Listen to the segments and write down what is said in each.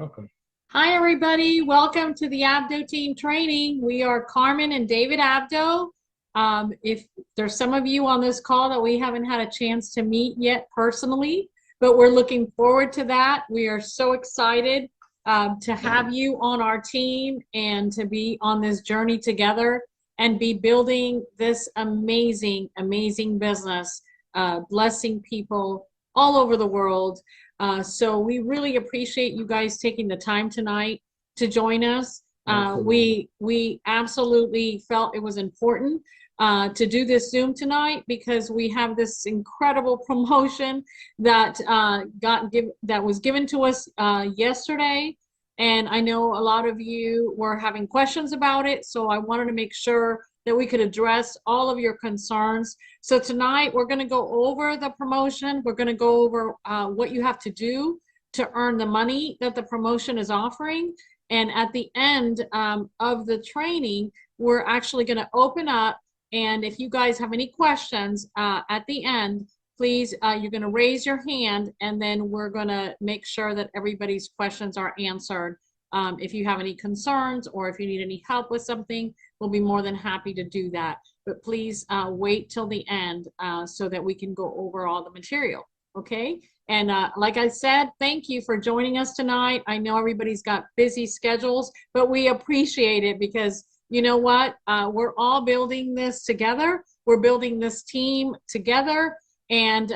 Okay. Hi, everybody. Welcome to the Abdo team training. We are Carmen and David Abdo. If there's some of you on this call that we haven't had a chance to meet yet personally, but we're looking forward to that. We are so excited to have you on our team and to be on this journey together and be building this amazing, amazing business, blessing people all over the world. So we really appreciate you guys taking the time tonight to join us. We absolutely felt it was important to do this Zoom tonight because we have this incredible promotion that that was given to us yesterday, and I know a lot of you were having questions about it, so I wanted to make sure that we could address all of your concerns. So tonight we're going to go over the promotion. We're going to go over what you have to do to earn the money that the promotion is offering. And at the end of the training, we're actually going to open up. And if you guys have any questions at the end, please, you're going to raise your hand, and then we're going to make sure that everybody's questions are answered. If you have any concerns or if you need any help with something, we'll be more than happy to do that. But please wait till the end so that we can go over all the material, okay? And like I said, thank you for joining us tonight. I know everybody's got busy schedules, but we appreciate it because you know what? We're all building this together. We're building this team together. And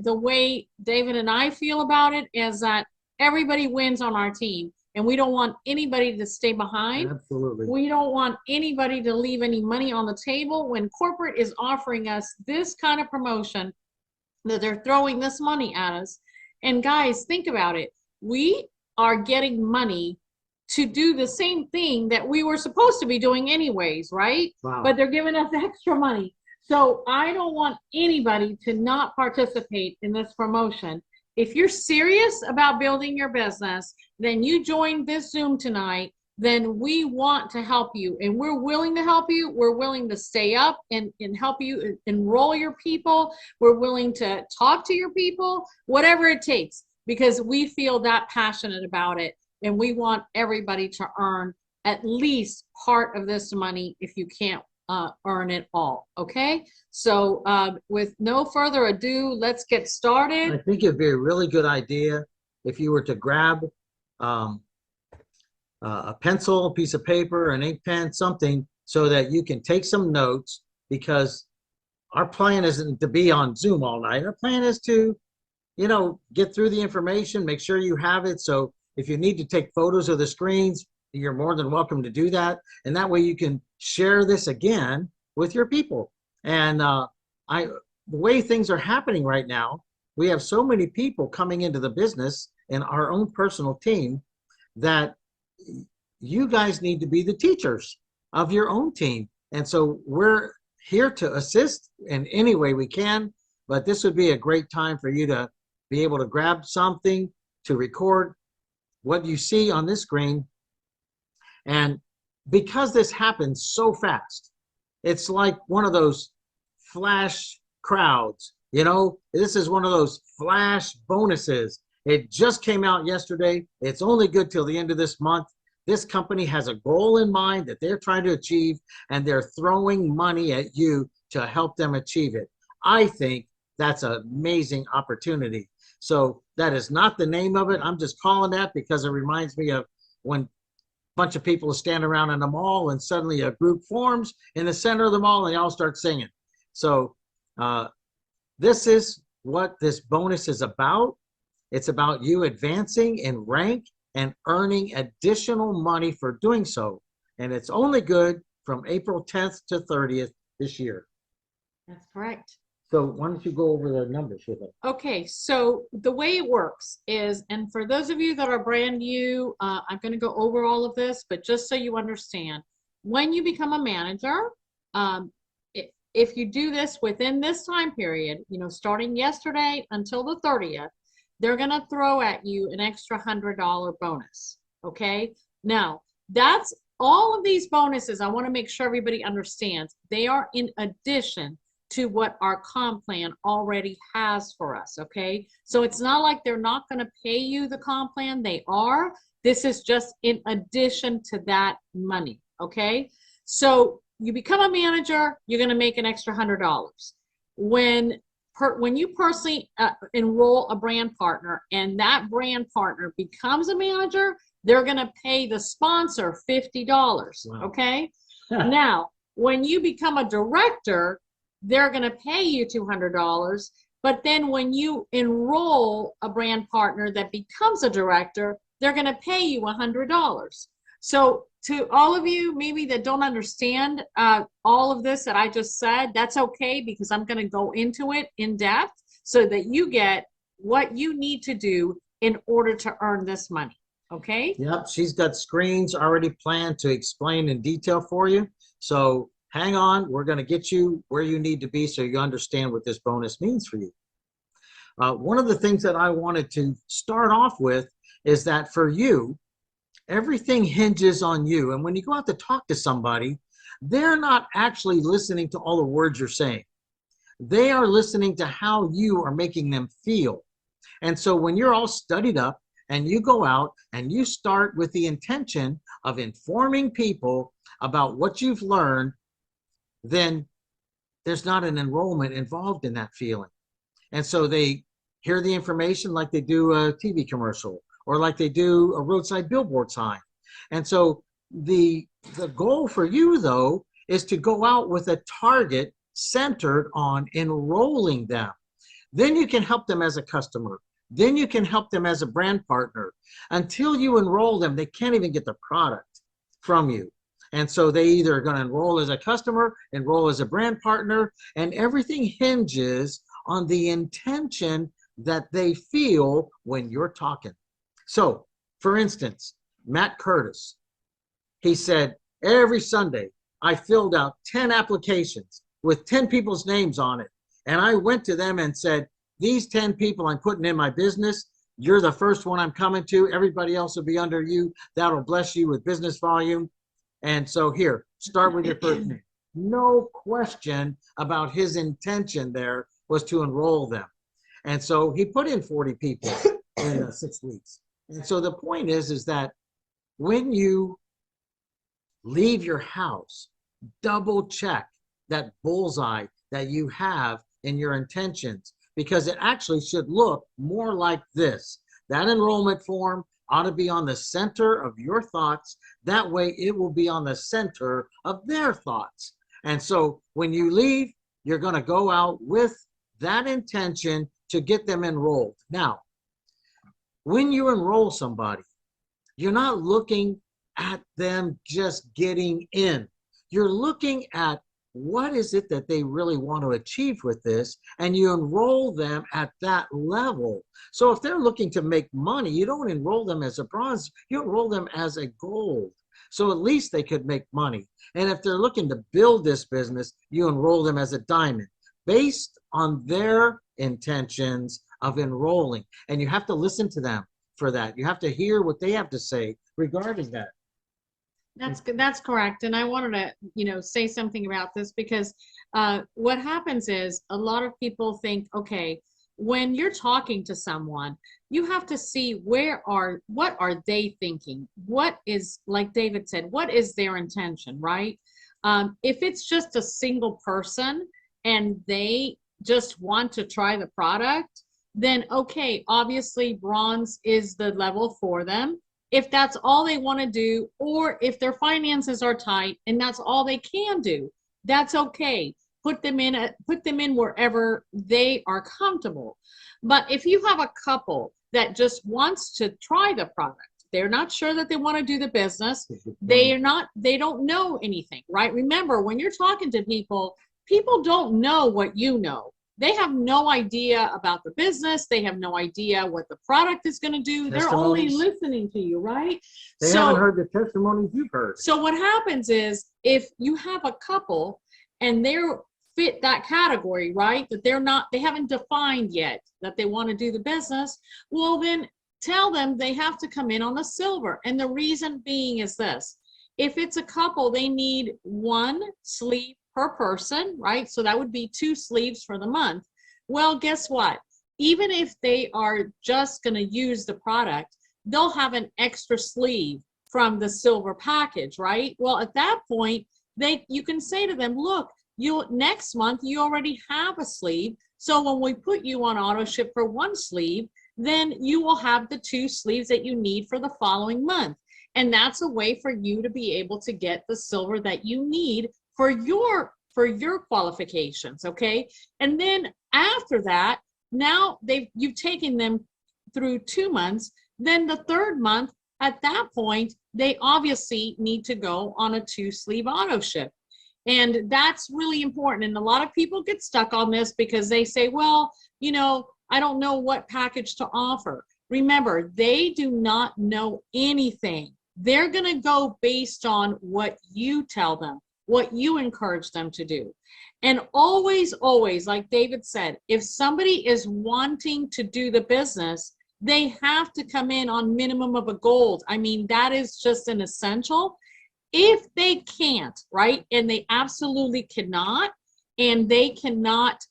the way David and I feel about it is that everybody wins on our team. And we don't want anybody to stay behind. Absolutely. We don't want anybody to leave any money on the table when corporate is offering us this kind of promotion, that they're throwing this money at us. And guys, think about it. We are getting money to do the same thing that we were supposed to be doing anyways, right? Wow. But they're giving us extra money. So I don't want anybody to not participate in this promotion. If you're serious about building your business, then you join this Zoom tonight, then we want to help you and we're willing to help you. We're willing to stay up and help you enroll your people. We're willing to talk to your people, whatever it takes, because we feel that passionate about it. And we want everybody to earn at least part of this money if you can't earn it all, okay? So with no further ado, let's get started. I think it'd be a really good idea if you were to grab a pencil, a piece of paper, an ink pen, something, so that you can take some notes, because our plan isn't to be on Zoom all night. Our plan is to, you know, get through the information, make sure you have it. So if you need to take photos of the screens, you're more than welcome to do that. And that way you can share this again with your people. And the way things are happening right now, we have so many people coming into the business in our own personal team that you guys need to be the teachers of your own team. And so we're here to assist in any way we can, but this would be a great time for you to be able to grab something to record what you see on this screen. And because this happens so fast, it's like one of those flash crowds, you know, this is one of those flash bonuses. It just came out yesterday. It's only good till the end of this month. This company has a goal in mind that they're trying to achieve, and they're throwing money at you to help them achieve it. I think that's an amazing opportunity. So that is not the name of it. I'm just calling that because it reminds me of when bunch of people stand around in the mall and suddenly a group forms in the center of the mall and they all start singing. So this is what this bonus is about. It's about you advancing in rank and earning additional money for doing so. And it's only good from April 10th to 30th this year. That's correct. So why don't you go over the numbers with us? Okay, so the way it works is, and for those of you that are brand new, I'm going to go over all of this, but just so you understand, when you become a manager, if you do this within this time period, you know, starting yesterday until the 30th, they're going to throw at you an extra $100 bonus. Okay, now that's all of these bonuses. I want to make sure everybody understands they are in addition to what our comp plan already has for us, okay? So it's not like they're not going to pay you the comp plan. They are, This is just in addition to that money, okay? So you become a manager, you're gonna make an extra $100. When you personally enroll a brand partner and that brand partner becomes a manager, they're gonna pay the sponsor $50, Wow. okay? Now, when you become a director, they're gonna pay you $200, but then when you enroll a brand partner that becomes a director, they're gonna pay you $100. So to all of you maybe that don't understand all of this that I just said, that's okay, because I'm gonna go into it in depth so that you get what you need to do in order to earn this money, okay? Yep, she's got screens already planned to explain in detail for you. So hang on, we're gonna get you where you need to be so you understand what this bonus means for you. One of the things that I wanted to start off with is that for you, everything hinges on you. And when you go out to talk to somebody, they're not actually listening to all the words you're saying. They are listening to how you are making them feel. And so when you're all studied up and you go out and you start with the intention of informing people about what you've learned, then there's not an enrollment involved in that feeling. And so they hear the information like they do a TV commercial or like they do a roadside billboard sign. And so the goal for you, though, is to go out with a target centered on enrolling them. Then you can help them as a customer. Then you can help them as a brand partner. Until you enroll them, they can't even get the product from you. And so they either are going to enroll as a customer, enroll as a brand partner, and everything hinges on the intention that they feel when you're talking. So, for instance, Matt Curtis, he said, every Sunday I filled out 10 applications with 10 people's names on it. And I went to them and said, these 10 people I'm putting in my business, you're the first one I'm coming to. Everybody else will be under you. That'll bless you with business volume. And so here, start with your first name. No question about his intention there was to enroll them. And so he put in 40 people in 6 weeks. And so the point is that when you leave your house, double check that bullseye that you have in your intentions, because it actually should look more like this. That enrollment form ought to be on the center of your thoughts. That way it will be on the center of their thoughts. And so when you leave, you're going to go out with that intention to get them enrolled. Now, when you enroll somebody, you're not looking at them just getting in. You're looking at what is it that they really want to achieve with this, and you enroll them at that level. So if they're looking to make money, you don't enroll them as a bronze, you enroll them as a gold. So at least they could make money. And if they're looking to build this business, you enroll them as a diamond based on their intentions of enrolling. And you have to listen to them for that. You have to hear what they have to say regarding that. That's correct. And I wanted to, say something about this because what happens is a lot of people think, okay, when you're talking to someone, you have to see what are they thinking? What is, like David said, what is their intention, right? If it's just a single person and they just want to try the product, then okay, obviously bronze is the level for them. If that's all they want to do, or if their finances are tight and that's all they can do, that's okay. Put them in wherever they are comfortable. But if you have a couple that just wants to try the product, they're not sure that they want to do the business, they don't know anything, right? Remember, when you're talking to people, people don't know what you know. They have no idea about the business. They have no idea what the product is going to do. They're only listening to you, right? They haven't heard the testimonies you've heard. So what happens is if you have a couple and they're fit that category, right? That they haven't defined yet that they want to do the business. Well, then tell them they have to come in on the silver. And the reason being is this: if it's a couple, they need 1 sleeve per person, right? So that would be 2 sleeves for the month. Well, guess what? Even if they are just going to use the product, they'll have an extra sleeve from the silver package, right? Well, at that point, you can say to them, look, next month you already have a sleeve. So when we put you on auto ship for one sleeve, then you will have the 2 sleeves that you need for the following month. And that's a way for you to be able to get the silver that you need for your qualifications, okay? And then after that, now you've taken them through 2 months. Then the 3rd month, at that point, they obviously need to go on a 2-sleeve auto ship. And that's really important. And a lot of people get stuck on this because they say, well, you know, I don't know what package to offer. Remember, they do not know anything. They're going to go based on what you tell them, what you encourage them to do. And always, always, like David said, if somebody is wanting to do the business, they have to come in on minimum of a gold. I mean, that is just an essential. If they can't, right, and they absolutely cannot, and they cannot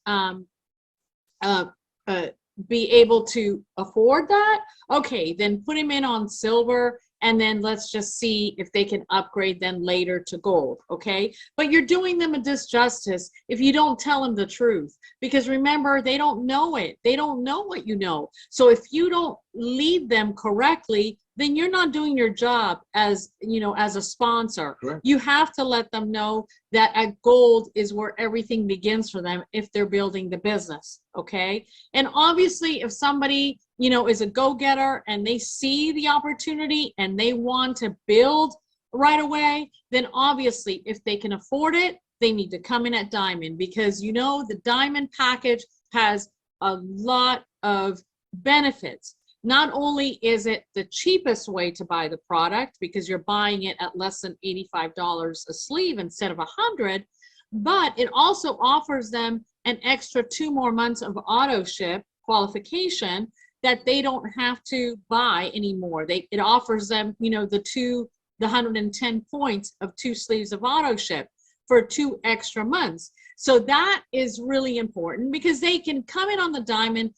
be able to afford that, okay, then put them in on silver, and then let's just see if they can upgrade then later to gold, okay? But you're doing them a disjustice if you don't tell them the truth, because remember, they don't know it. They don't know what you know. So if you don't lead them correctly, then you're not doing your job as, you know, as a sponsor. Correct. You have to let them know that at gold is where everything begins for them if they're building the business, okay? And obviously, if somebody, you know, is a go-getter and they see the opportunity and they want to build right away, then obviously, if they can afford it, they need to come in at diamond, because, you know, the diamond package has a lot of benefits. Not only is it the cheapest way to buy the product because you're buying it at less than $85 a sleeve instead of $100, but it also offers them an extra 2 more months of auto ship qualification that they don't have to buy anymore. It offers them, you know, the 110 points of 2 sleeves of auto ship for 2 extra months. So that is really important because they can come in on the diamond.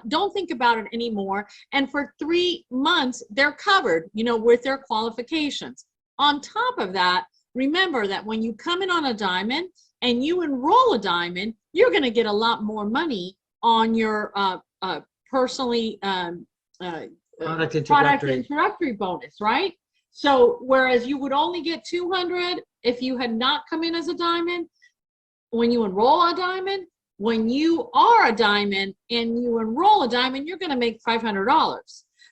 Don't think about it anymore. And for 3 months, they're covered, you know, with their qualifications. On top of that, remember that when you come in on a diamond and you enroll a diamond, you're going to get a lot more money on your product introductory bonus, right? So whereas you would only get 200 if you had not come in as a diamond, when you enroll a diamond, when you are a diamond and you enroll a diamond, you're going to make $500.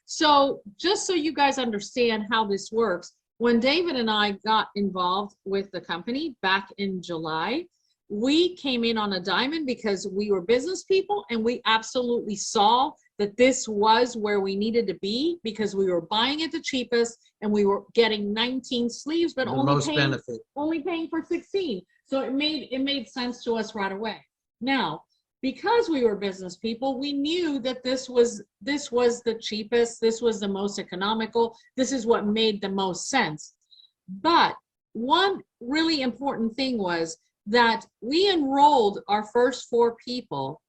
So just so you guys understand how this works, when David and I got involved with the company back in July, we came in on a diamond because we were business people and we absolutely saw that this was where we needed to be because we were buying it the cheapest and we were getting 19 sleeves, but only paying for 16. So it made sense to us right away. Now, because we were business people, we knew that this was the cheapest, this was the most economical, this is what made the most sense. But one really important thing was that we enrolled our first 4 people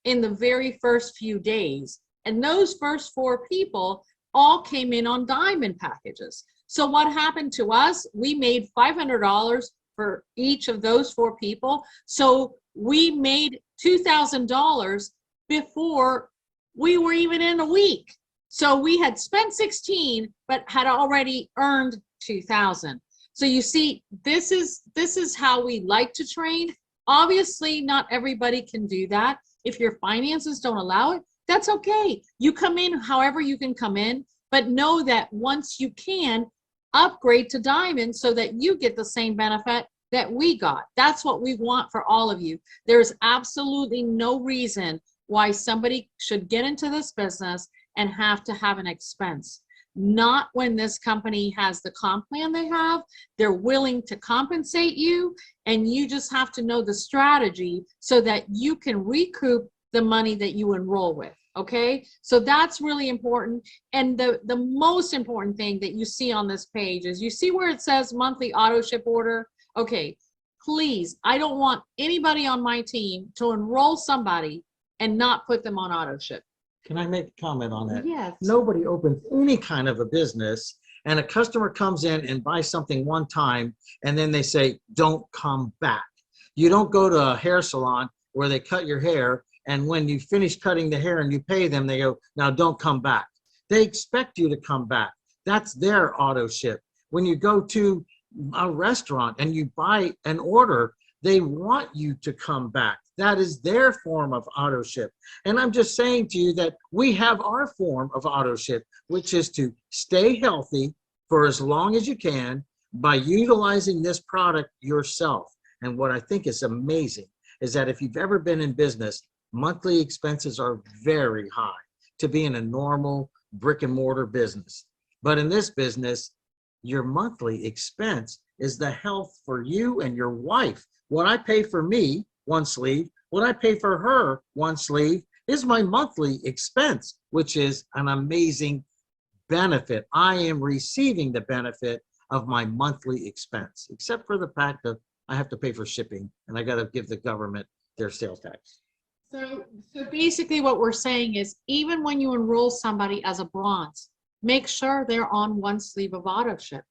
in the very first few days, and those first 4 people all came in on diamond packages. So what happened to us? We made $500 for each of those 4 people. So we made $2,000 before we were even in a week. So we had spent 16, but had already earned 2,000. So you see, this is how we like to train. Obviously, not everybody can do that. If your finances don't allow it, that's okay. You come in however you can come in, but know that once you can, upgrade to diamond so that you get the same benefit that we got. That's what we want for all of you. There's absolutely no reason why somebody should get into this business and have to have an expense. Not when this company has the comp plan they have. They're willing to compensate you, and you just have to know the strategy so that you can recoup the money that you enroll with. Okay, so that's really important. And the most important thing that you see on this page is you see where it says monthly auto ship order. Okay, please, I don't want anybody on my team to enroll somebody and not put them on auto ship. Can I make a comment on that? Yes. Nobody opens any kind of a business and a customer comes in and buys something one time and then they say, don't come back. You don't go to a hair salon where they cut your hair and when you finish cutting the hair and you pay them, they go, now don't come back. They expect you to come back. That's their auto ship. When you go to a restaurant and you buy an order, they want you to come back. That is their form of auto ship. And I'm just saying to you that we have our form of auto ship, which is to stay healthy for as long as you can by utilizing this product yourself. And what I think is amazing is that if you've ever been in business, monthly expenses are very high to be in a normal brick and mortar business. But in this business, your monthly expense is the health for you and your wife. What I pay for me, one sleeve, what I pay for her, one sleeve, is my monthly expense, which is an amazing benefit. I am receiving the benefit of my monthly expense, except for the fact that I have to pay for shipping and I got to give the government their sales tax. So basically what we're saying is even when you enroll somebody as a bronze, make sure they're on one sleeve of auto ship.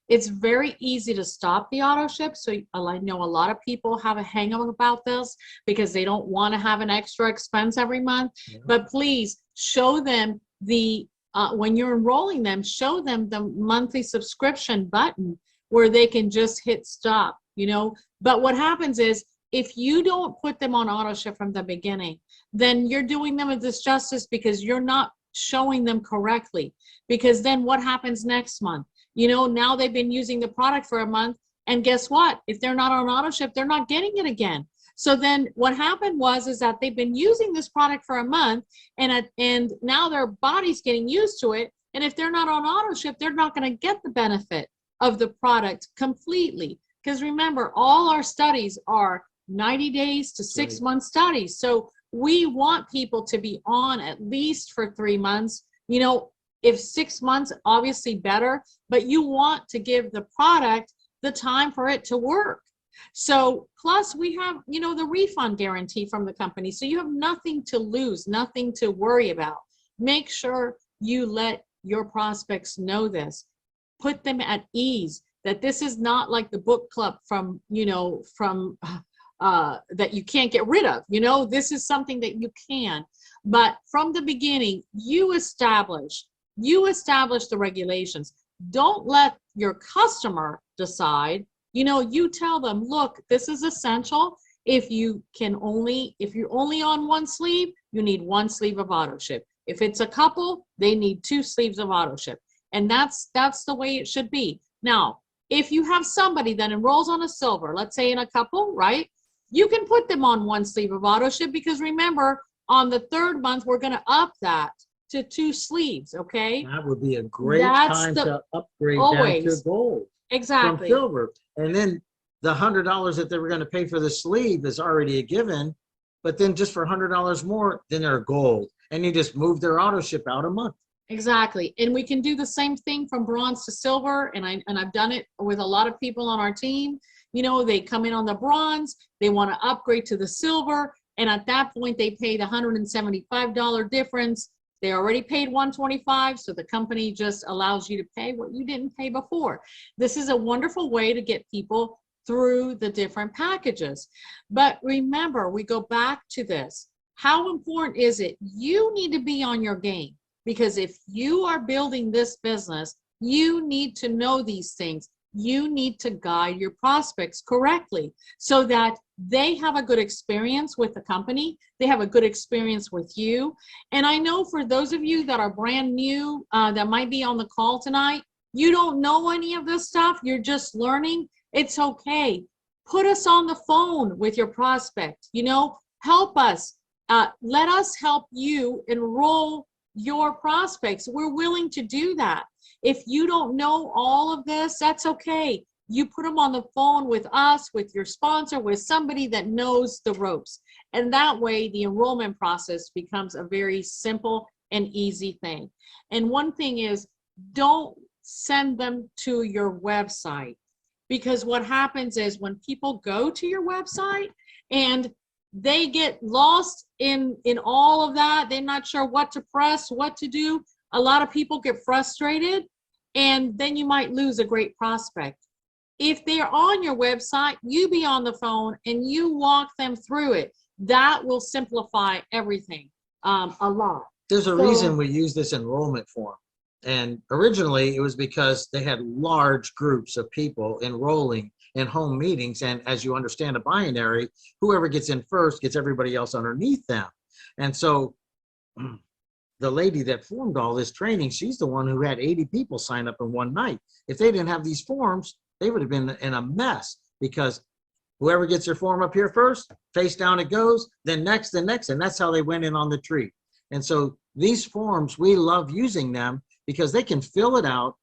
It's very easy to stop the auto ship. So I know a lot of people have a hang up about this because they don't want to have an extra expense every month. Yeah. But please show them the, when you're enrolling them, show them the monthly subscription button where they can just hit stop, you know. But what happens is if you don't put them on auto ship from the beginning, then you're doing them a disjustice because you're not showing them correctly. Because then what happens next month? You know, now they've been using the product for a month, and guess what? If they're not on auto ship, they're not getting it again. So then what happened is that they've been using this product for a month, and now their body's getting used to it. And if they're not on auto ship, they're not going to get the benefit of the product completely. Because remember, all our studies are 90 days to 6 month studies. So we want people to be on at least for 3 months. You know, if 6 months, obviously better, but you want to give the product the time for it to work. So plus we have, you know, the refund guarantee from the company. So you have nothing to lose, nothing to worry about. Make sure you let your prospects know this. Put them at ease that this is not like the book club from, you know, from that you can't get rid of. You know, this is something that you can. But from the beginning, you establish the regulations. Don't let your customer decide. You know, you tell them, look, this is essential. If you're only on one sleeve, you need one sleeve of auto ship. If it's a couple, they need 2 sleeves of auto ship. And that's the way it should be. Now, if you have somebody that enrolls on a silver, let's say in a couple, right? You can put them on one sleeve of auto ship because remember, on the 3rd month, we're going to up that to 2 sleeves, okay? That would be a great time to upgrade down to gold. Exactly. From silver. And then the $100 that they were going to pay for the sleeve is already a given, but then just for $100 more, then they're gold. And you just move their auto ship out a month. Exactly. And we can do the same thing from bronze to silver. And I've done it with a lot of people on our team. You know, they come in on the bronze, they want to upgrade to the silver. And at that point, they pay the $175 difference. They already paid $125, so the company just allows you to pay what you didn't pay before. This is a wonderful way to get people through the different packages. But remember, we go back to this. How important is it? You need to be on your game, because if you are building this business, you need to know these things. You need to guide your prospects correctly so that they have a good experience with the company. They have a good experience with you. And I know for those of you that are brand new, that might be on the call tonight, you don't know any of this stuff. You're just learning. It's okay. Put us on the phone with your prospect. You know, help us. Let us help you enroll your prospects. We're willing to do that. If you don't know all of this, that's okay. You put them on the phone with us, with your sponsor, with somebody that knows the ropes. And that way the enrollment process becomes a very simple and easy thing. And one thing is, don't send them to your website, because what happens is when people go to your website and they get lost in all of that. They're not sure what to press, what to do. A lot of people get frustrated, and then you might lose a great prospect. If they're on your website, you be on the phone and you walk them through it. That will simplify everything a lot. There's a So- reason we use this enrollment form. And originally it was because they had large groups of people enrolling in home meetings. And as you understand a binary, whoever gets in first gets everybody else underneath them. And so the lady that formed all this training, she's the one who had 80 people sign up in one night. If they didn't have these forms, they would have been in a mess, because whoever gets their form up here first, face down it goes, then next, and that's how they went in on the tree. And so these forms, we love using them because they can fill it out,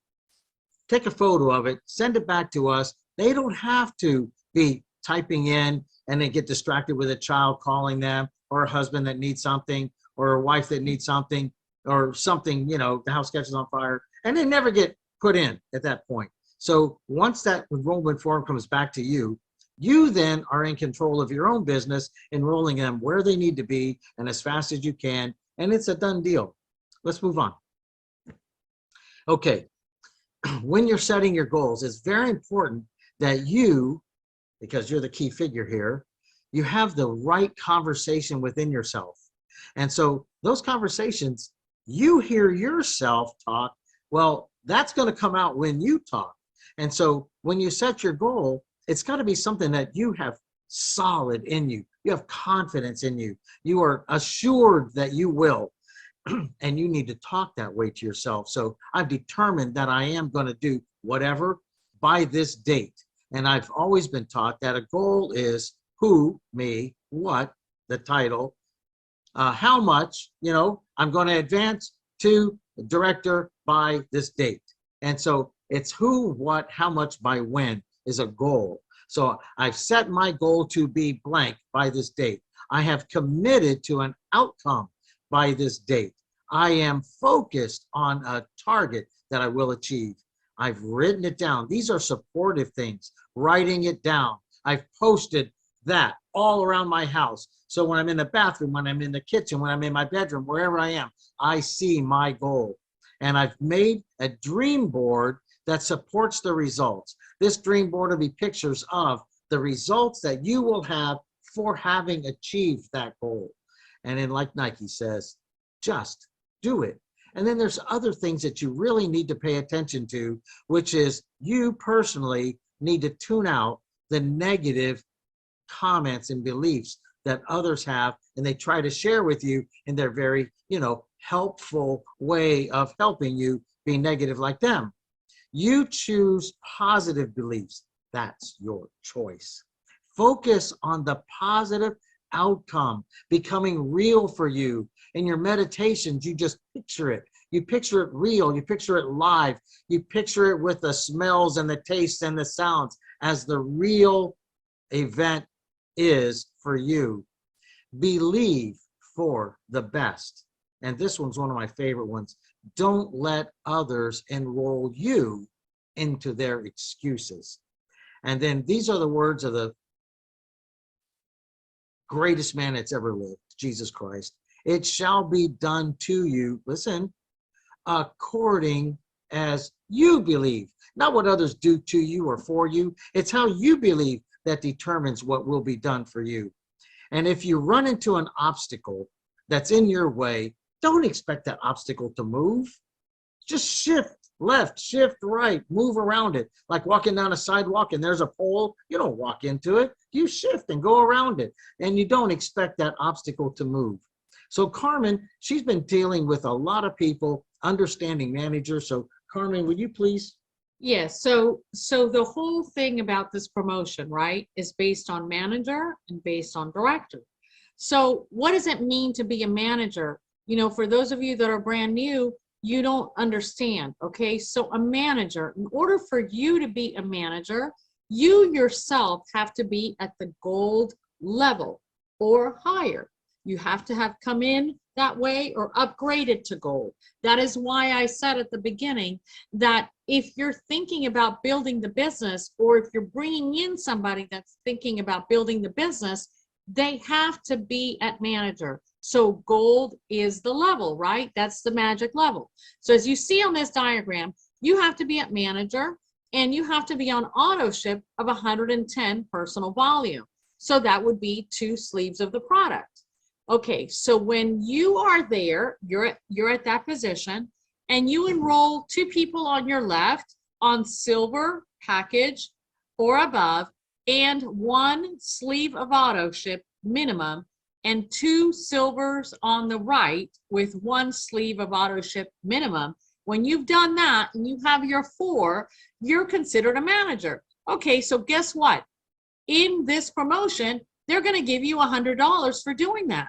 take a photo of it, send it back to us. They don't have to be typing in and then get distracted with a child calling them, or a husband that needs something, or a wife that needs something, or something, you know, the house catches on fire, and they never get put in at that point. So once that enrollment form comes back to you, you then are in control of your own business, enrolling them where they need to be and as fast as you can, and it's a done deal. Let's move on. Okay, when you're setting your goals, it's very important that you, because you're the key figure here, you have the right conversation within yourself. And so those conversations, you hear yourself talk, well, that's going to come out when you talk. And so when you set your goal, it's got to be something that you have solid in you. You have confidence in you. You are assured that you will. And you need to talk that way to yourself. So I've determined that I am going to do whatever by this date. And I've always been taught that a goal is who, me, what, the title, how much, you know, I'm going to advance to director by this date. And so it's who, what, how much, by when is a goal. So I've set my goal to be blank by this date. I have committed to an outcome by this date. I am focused on a target that I will achieve. I've written it down. These are supportive things, writing it down. I've posted that all around my house. So when I'm in the bathroom, when I'm in the kitchen, when I'm in my bedroom, wherever I am, I see my goal. And I've made a dream board that supports the results. This dream board will be pictures of the results that you will have for having achieved that goal. And then, like Nike says, just do it. And then there's other things that you really need to pay attention to, which is you personally need to tune out the negative comments and beliefs that others have, and they try to share with you in their very, you know, helpful way of helping you be negative like them. You choose positive beliefs. That's your choice. Focus on the positive outcome becoming real for you. In your meditations, you just picture it. You picture it real. You picture it live. You picture it with the smells and the tastes and the sounds as the real event is for you. Believe for the best. And this one's one of my favorite ones. Don't let others enroll you into their excuses. And then these are the words of the greatest man that's ever lived, Jesus Christ. It shall be done to you, listen, according as you believe. Not what others do to you or for you. It's how you believe that determines what will be done for you. And if you run into an obstacle that's in your way, don't expect that obstacle to move. Just shift left, shift right, move around it. Like walking down a sidewalk and there's a pole, you don't walk into it. You shift and go around it. And you don't expect that obstacle to move. So Carmen, she's been dealing with a lot of people, understanding managers. So Carmen, would you please? Yes, so the whole thing about this promotion, right, is based on manager and based on director. So what does it mean to be a manager? You know, for those of you that are brand new, you don't understand, okay? So a manager, in order for you to be a manager, you yourself have to be at the gold level or higher. You have to have come in that way or upgraded to gold. That is why I said at the beginning that if you're thinking about building the business, or if you're bringing in somebody that's thinking about building the business, they have to be at manager. So gold is the level, right? That's the magic level. So as you see on this diagram, you have to be at manager and you have to be on auto ship of 110 personal volume. So that would be 2 sleeves of the product. Okay, so when you are there, you're at that position and you enroll 2 people on your left on silver package or above and 1 sleeve of auto ship minimum and 2 silvers on the right with 1 sleeve of auto ship minimum. When you've done that and you have your 4, you're considered a manager. Okay, so guess what? In this promotion, they're going to give you $100 for doing that.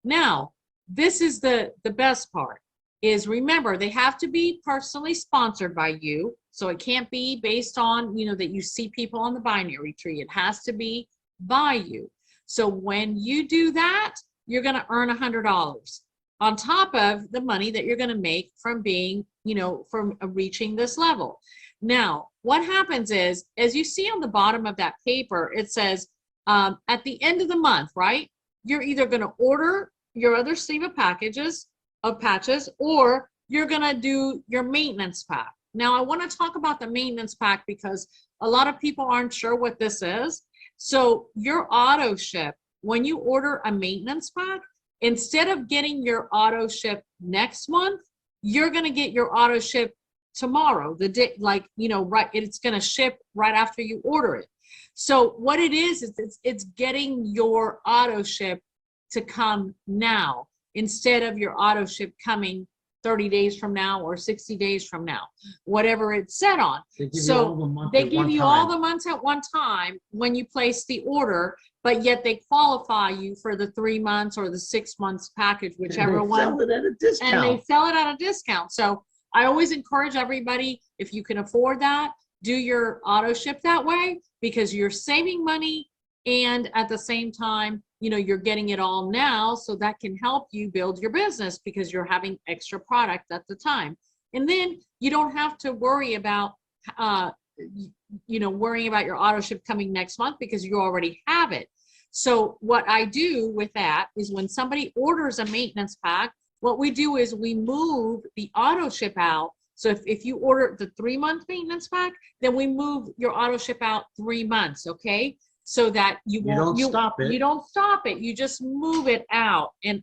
Now, this is the best part is remember, they have to be personally sponsored by you. So it can't be based on, you know, that you see people on the binary tree. It has to be by you. So when you do that, you're going to earn $100 on top of the money that you're going to make from being, you know, from reaching this level. Now, what happens is, as you see on the bottom of that paper, it says at the end of the month, right? You're either going to order your other sleeve of patches, or you're going to do your maintenance pack. Now, I want to talk about the maintenance pack because a lot of people aren't sure what this is. So your auto ship, when you order a maintenance pack, instead of getting your auto ship next month, you're going to get your auto ship tomorrow, the day, like, you know, right, it's going to ship right after you order it. So what it is it's getting your auto ship to come now instead of your auto ship coming 30 days from now or 60 days from now, whatever it's set on. So they give you all the months at one time when you place the order, but yet they qualify you for the 3 months or the 6 months package, whichever one. Sell it at a discount. And they sell it at a discount. So I always encourage everybody, if you can afford that, do your auto ship that way because you're saving money and at the same time, you know, you're getting it all now, so that can help you build your business because you're having extra product at the time. And then you don't have to worry about, you know, worrying about your auto ship coming next month because you already have it. So what I do with that is when somebody orders a maintenance pack, what we do is we move the auto ship out. So if you order the 3-month maintenance pack, then we move your auto ship out 3 months, okay? So that you don't stop it. You don't stop it. You just move it out. And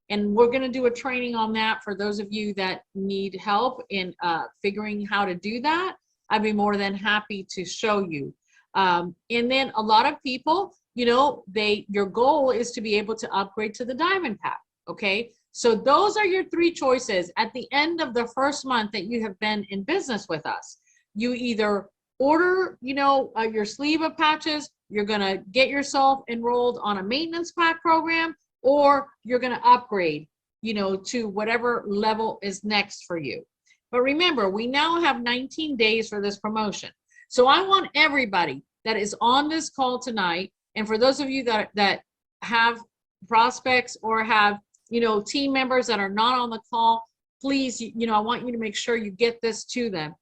we're going to do a training on that for those of you that need help in figuring how to do that. I'd be more than happy to show you. And then a lot of people, you know, your goal is to be able to upgrade to the diamond pack. Okay. So those are your 3 choices at the end of the first month that you have been in business with us. You either order, you know, your sleeve of patches, you're going to get yourself enrolled on a maintenance pack program, or you're going to upgrade, you know, to whatever level is next for you. But remember, we now have 19 days for this promotion. So I want everybody that is on this call tonight, and for those of you that have prospects or have, you know, team members that are not on the call, please, you know, I want you to make sure you get this to them.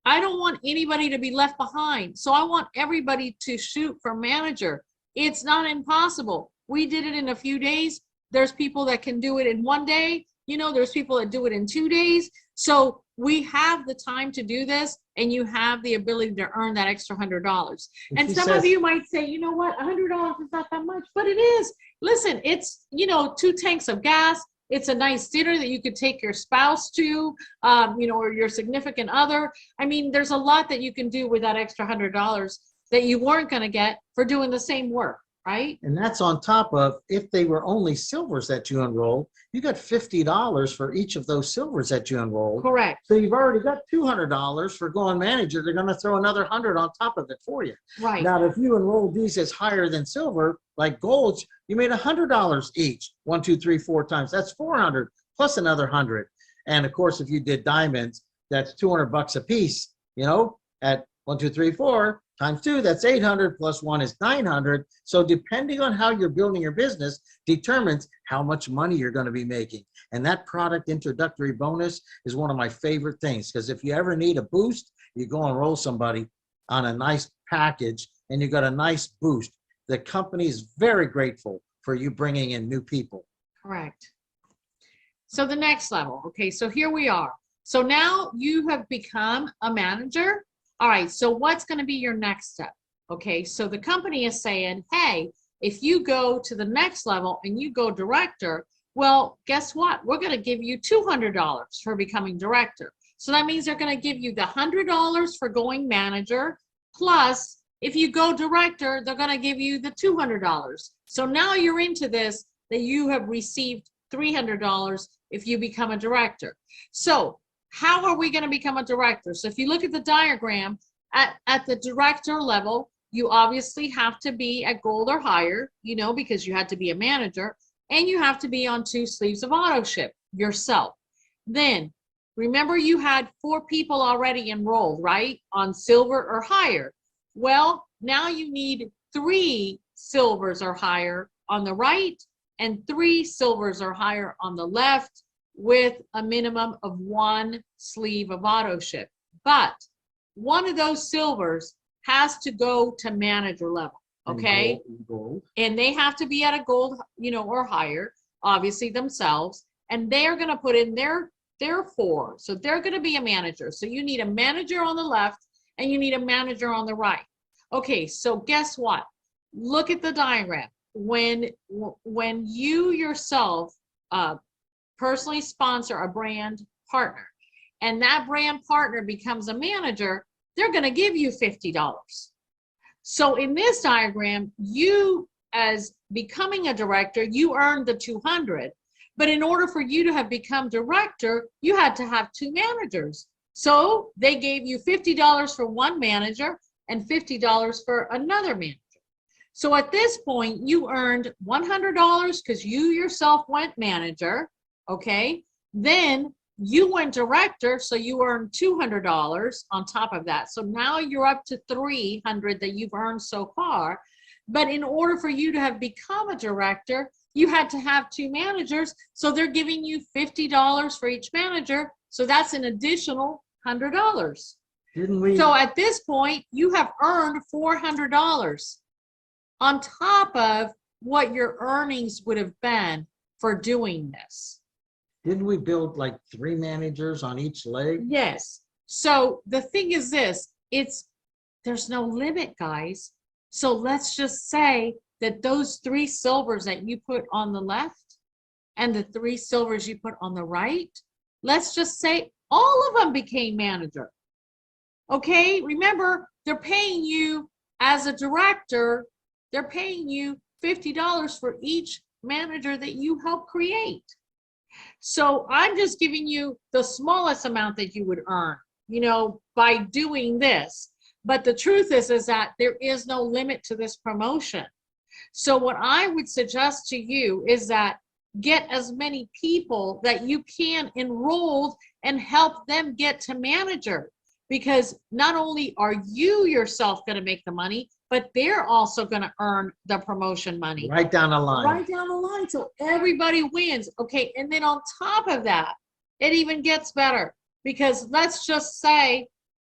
I don't want anybody to be left behind. So I want everybody to shoot for manager. It's not impossible. We did it in a few days. There's people that can do it in 1 day. You know, there's people that do it in 2 days. So we have the time to do this, and you have the ability to earn that extra $100. And some of you might say, you know what, $100 is not that much, but it is. Listen, it's, you know, 2 tanks of gas. It's a nice dinner that you could take your spouse to, you know, or your significant other. I mean, there's a lot that you can do with that extra $100 that you weren't going to get for doing the same work, right? And that's on top of, if they were only silvers that you enrolled, you got $50 for each of those silvers that you enrolled. Correct. So you've already got $200 for going manager. They're going to throw another 100 on top of it for you. Right. Now, if you enrolled these as higher than silver, like golds, you made $100 each. 1, 2, 3, 4 times. That's 400 plus another 100. And of course, if you did diamonds, that's 200 bucks a piece. You know, at 1, 2, 3, 4 times 2, that's 800 plus 1 is 900. So depending on how you're building your business determines how much money you're going to be making. And that product introductory bonus is one of my favorite things, because if you ever need a boost, you go enroll somebody on a nice package and you got a nice boost. the company's very grateful for you bringing in new people. Correct. So the next level, okay, so here we are. So now you have become a manager. All right, so what's going to be your next step? Okay, so the company is saying, hey, if you go to the next level and you go director, well, guess what? We're going to give you $200 for becoming director. So that means they're going to give you the $100 for going manager, plus if you go director, they're going to give you the $200. So now you're into this, that you have received $300 if you become a director. So how are we going to become a director? So if you look at the diagram, at the director level, you obviously have to be at gold or higher, you know, because you had to be a manager, and you have to be on 2 sleeves of auto ship yourself. Then remember, you had 4 people already enrolled, right, on silver or higher. Well, now you need 3 silvers or higher on the right and 3 silvers or higher on the left, with a minimum of 1 sleeve of auto ship. But one of those silvers has to go to manager level, okay? Gold. And they have to be at a gold, you know, or higher, obviously themselves, and they're going to put in their 4. So they're going to be a manager. So you need a manager on the left and you need a manager on the right. Okay, so guess what? Look at the diagram. When you yourself personally sponsor a brand partner, and that brand partner becomes a manager, they're going to give you $50. So in this diagram, you, as becoming a director, you earned the 200. But in order for you to have become director, you had to have 2 managers. So they gave you $50 for one manager and $50 for another manager. So at this point, you earned $100 because you yourself went manager, okay? Then you went director, so you earned $200 on top of that. So now you're up to $300 that you've earned so far. But in order for you to have become a director, you had to have 2 managers. So they're giving you $50 for each manager. So that's an additional $100. Didn't we? So at this point, you have earned $400 on top of what your earnings would have been for doing this. Didn't we build like 3 managers on each leg? Yes. So the thing is this, there's no limit, guys. So let's just say that those 3 silvers that you put on the left and the 3 silvers you put on the right, let's just say all of them became manager. Okay, remember, they're paying you as a director, they're paying you $50 for each manager that you help create. So I'm just giving you the smallest amount that you would earn, you know, by doing this. But the truth is that there is no limit to this promotion. So what I would suggest to you is that get as many people that you can enrolled and help them get to manager, because not only are you yourself going to make the money, but they're also going to earn the promotion money. Right down the line. Right down the line. So everybody wins. Okay. And then on top of that, it even gets better, because let's just say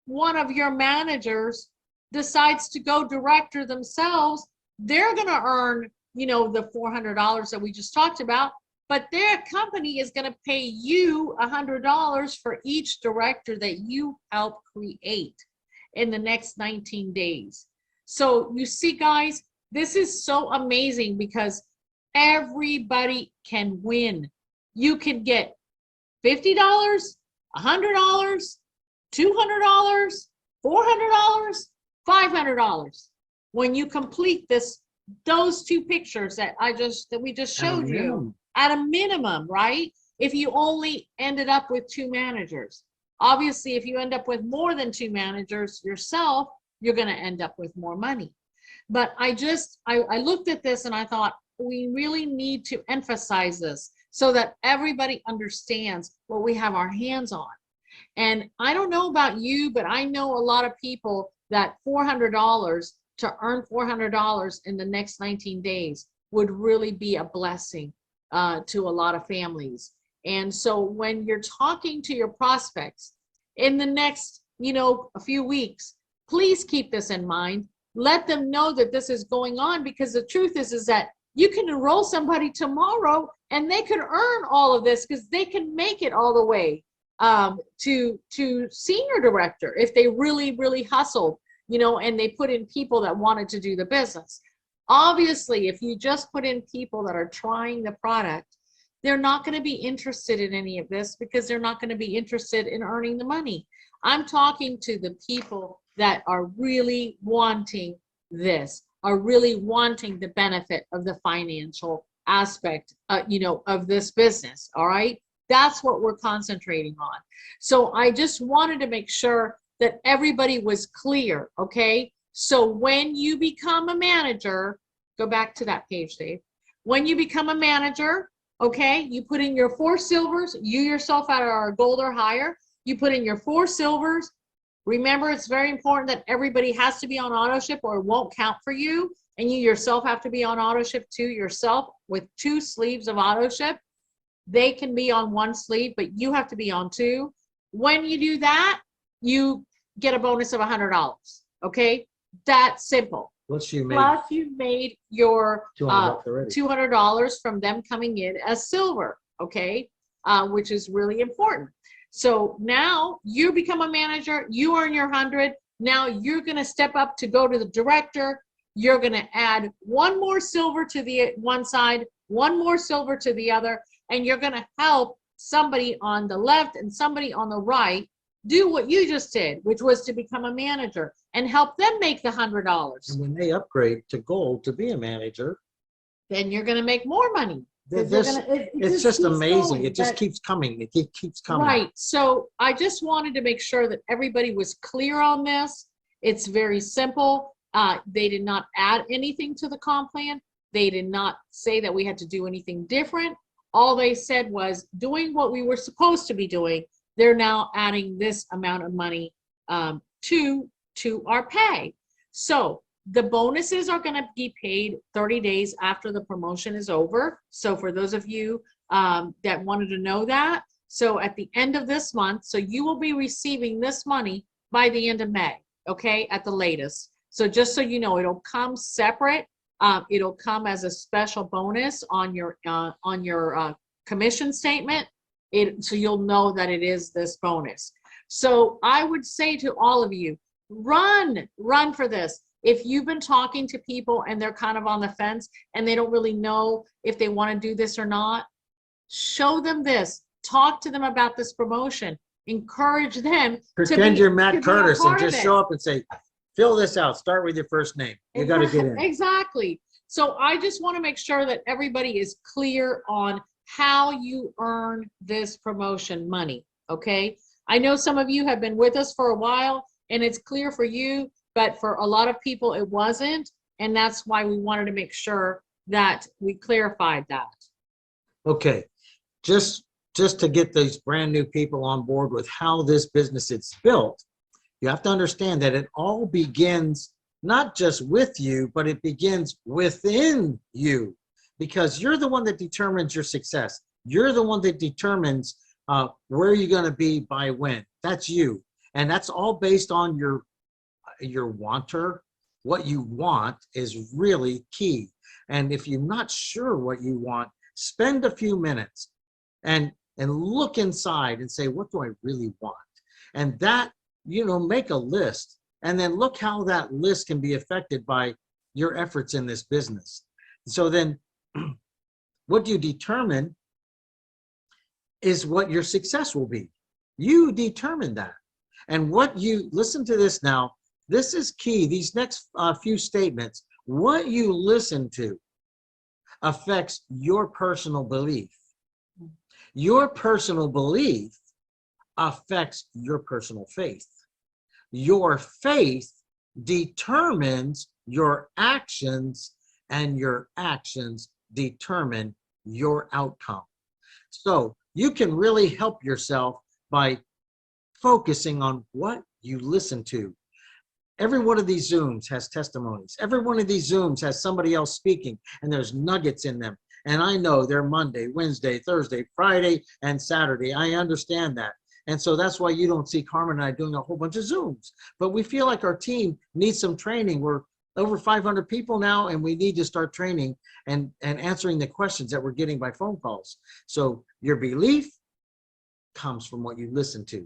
one of your managers decides to go director themselves. They're going to earn, you know, the $400 that we just talked about, but their company is going to pay you $100 for each director that you help create in the next 19 days. So you see, guys, this is so amazing because everybody can win. You can get $50, $100, $200, $400, $500 when you complete those 2 pictures that we just showed you at a minimum, right? If you only ended up with 2 managers. Obviously, if you end up with more than 2 managers yourself, you're going to end up with more money. But I looked at this and I thought, we really need to emphasize this so that everybody understands what we have our hands on. And I don't know about you, but I know a lot of people that $400, to earn $400 in the next 19 days would really be a blessing to a lot of families. And so when you're talking to your prospects in the next, you know, a few weeks, please keep this in mind. let them know that this is going on, because the truth is that you can enroll somebody tomorrow and they could earn all of this because they can make it all the way to senior director if they really hustled, you know, and they put in people that wanted to do the business. Obviously, if you just put in people that are trying the product, they're not going to be interested in any of this because they're not going to be interested in earning the money. I'm talking to the people that are really wanting this, are really wanting the benefit of the financial aspect, you know, of this business. All right. That's what we're concentrating on. So I just wanted to make sure that everybody was clear. Okay. So when you become a manager, go back to that page, Dave. When you become a manager, okay, you put in your 4 silvers, you yourself are a gold or higher, you put in your 4 silvers. Remember, it's very important that everybody has to be on auto ship or it won't count for you. And you yourself have to be on auto ship too yourself with 2 sleeves of auto ship. They can be on 1 sleeve, but you have to be on 2. When you do that, you get a bonus of $100. Okay, that's simple. Plus you made your $200 from them coming in as silver. Okay, which is really important. So now you become a manager, you earn your 100. Now you're going to step up to go to the director. You're going to add 1 more silver to the one side, 1 more silver to the other, and you're going to help somebody on the left and somebody on the right do what you just did, which was to become a manager and help them make the $100. And when they upgrade to gold to be a manager, then you're going to make more money. It's just amazing. It just keeps coming. It keeps coming. Right. So I just wanted to make sure that everybody was clear on this. It's very simple. They did not add anything to the comp plan. They did not say that we had to do anything different. All they said was doing what we were supposed to be doing. They're now adding this amount of money to our pay. So the bonuses are going to be paid 30 days after the promotion is over. So for those of you that wanted to know that, so at the end of this month, so you will be receiving this money by the end of May, okay, at the latest. So just so you know, it'll come separate. It'll come as a special bonus on your commission statement. So you'll know that it is this bonus. So I would say to all of you, run for this. If you've been talking to people and they're kind of on the fence and they don't really know if they want to do this or not, show them this. Talk to them about this promotion. Encourage them. Pretend you're Matt Curtis and just show up and say, fill this out. Start with your first name. You got to get in. Exactly. So I just want to make sure that everybody is clear on how you earn this promotion money. Okay. I know some of you have been with us for a while and it's clear for you, but for a lot of people it wasn't. And that's why we wanted to make sure that we clarified that. Okay. Just to get these brand new people on board with how this business is built, you have to understand that it all begins not just with you, but it begins within you, because you're the one that determines your success. You're the one that determines where you're going to be by when. That's you. And that's all based on your wanter. What you want is really key. And if you're not sure what you want, spend a few minutes and look inside and say, what do I really want? And that, make a list and then look how that list can be affected by your efforts in this business. So then what you determine is what your success will be. You determine that. And listen to this now, this is key. These next few statements, what you listen to affects your personal belief. Your personal belief affects your personal faith. Your faith determines your actions, and your actions determine your outcome. So you can really help yourself by focusing on what you listen to. Every one of these Zooms has testimonies. Every one of these Zooms has somebody else speaking, and there's nuggets in them. And I know they're Monday, Wednesday, Thursday, Friday, and Saturday. I understand that. And so that's why you don't see Carmen and I doing a whole bunch of Zooms. But we feel like our team needs some training. We're over 500 people now, and we need to start training and answering the questions that we're getting by phone calls. So your belief comes from what you listen to.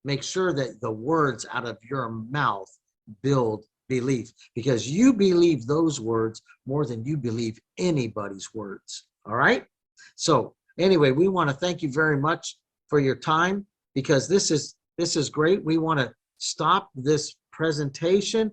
Make sure that the words out of your mouth build belief, because you believe those words more than you believe anybody's words. All right. So anyway, we want to thank you very much for your time, because this is great. We want to stop this presentation